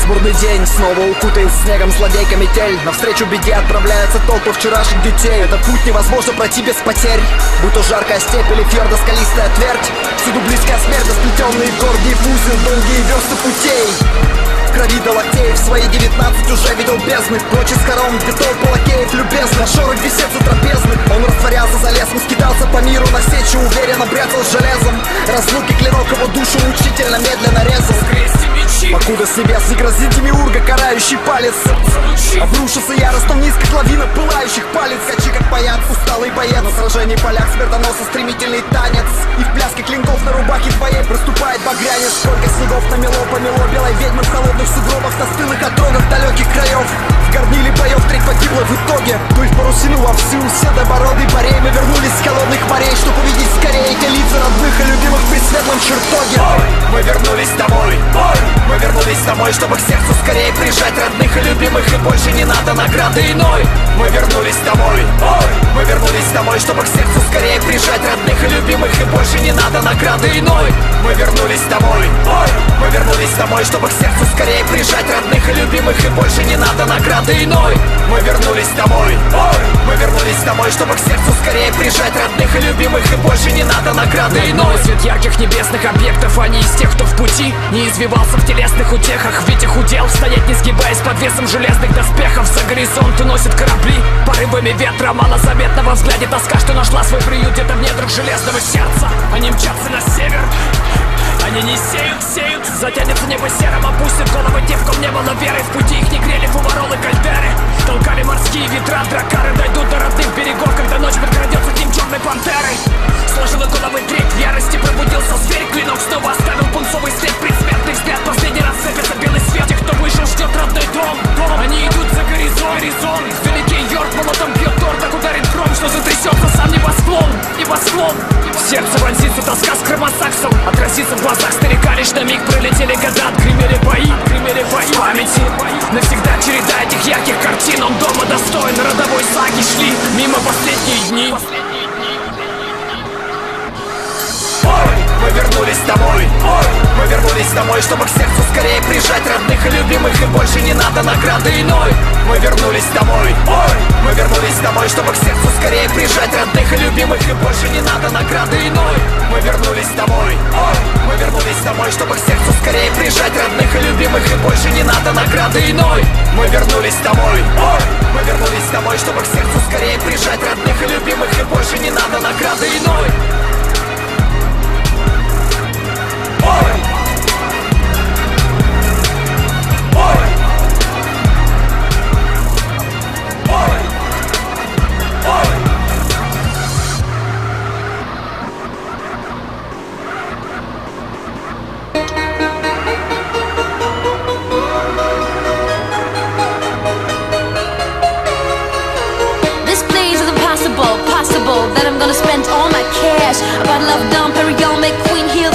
Пасмурный день, снова укутает снегом злодейка метель. Навстречу беде отправляются толпы вчерашних детей. Этот путь невозможно пройти без потерь, будь то жаркая степь или фьордо-скалистая твердь. Всюду близкая смерть, сплетенные в гордие узы, долгие версты путей. В крови до локтей, в свои 19 уже видел бездны. Прочь из хором, где толпа лакеев любезно. Шорох бесед за трапезных, он растворялся за лесом, скидался по миру на сечу, уверенно бряцал с железом. Разлуки клинок его душу мучительно медленно резал. Покуда с небес не грозит демиурга карающий палец, обрушился яростно вниз, как лавина пылающих палец. Качи как паяц, усталый боец. На сражении полях смертоноса стремительный танец. И в пляске клинков на рубахе твоей проступает багрянец. Сколько снегов намело, помело белой ведьмы в холодных сугробах, на стылых отрогах далеких краев. В горниле боев треть погибла в итоге. Дуй в парусину вовсю, все добородый парей. Мы вернулись с холодных морей, чтобы увидеть скорее те лица родных и любимых при светлом чертоге. Мы вернулись домой, мы вернулись домой, чтобы к сердцу скорее прижать родных и любимых. И больше не надо награды иной. Мы вернулись домой, мы вернулись домой, чтобы к сердцу скорее прижать родных и любимых. И больше не надо награды иной. Мы вернулись домой, мы вернулись домой, чтобы к сердцу скорее прижать родных и любимых. И больше не надо награды иной. Мы вернулись домой, мы вернулись домой, чтобы к сердцу скорее прижать родных и любимых. И больше не надо награды иной. Свет ярких небесных объектов, а не из тех, кто в пути не извивался в телесных утехах. Ведь их удел стоять не сгибаясь под весом железных доспехов. За горизонт уносят корабли порывами ветра, малозаметного взгляде тоска, что нашла свой приют где-то в недрах железного сердца. Они мчатся на север, они не сеют, затянется небо серым, опустят головы те, в ком не было веры. В пути их не грели фуворолы кальдеры, толкали морские ветра, дракары дойдут до родных берегов, когда ночь подкрадется к ним черной пантерой. Сложила головы треть, в ярости пробудился зверь, клинок снова оставил пунцовый след, предсмертный взгляд, последний раз сыпется белый свет. Тех, кто выжил, ждет родной дом, они идут за горизонт, великий Йорк молотом бьет торт, так ударит гром, что затрясется сам небосклон. В сердце вонзится тоска с кромосаксом, отразится в глазах старика, лишь на миг пролетели года. Гремели бои в памяти, навсегда череда этих ярких картин. Он дома достоин родовой саги, шли мимо последние дни. Мы вернулись домой, мы вернулись домой, чтобы к сердцу скорее прижать родных и любимых. И больше не надо награды иной. Мы вернулись домой, мы вернулись домой, чтобы к сердцу скорее прижать родных и любимых. И больше не надо награды иной. Мы вернулись домой, мы вернулись домой, чтобы к сердцу скорее прижать родных и любимых. И больше не надо награды иной. Мы вернулись домой, мы вернулись домой, чтобы к сердцу скорее прижать родных и любимых. И больше не надо награды иной. Possible that I'm gonna spend all my cash. A bottle of Dom Perignon, make Queen heal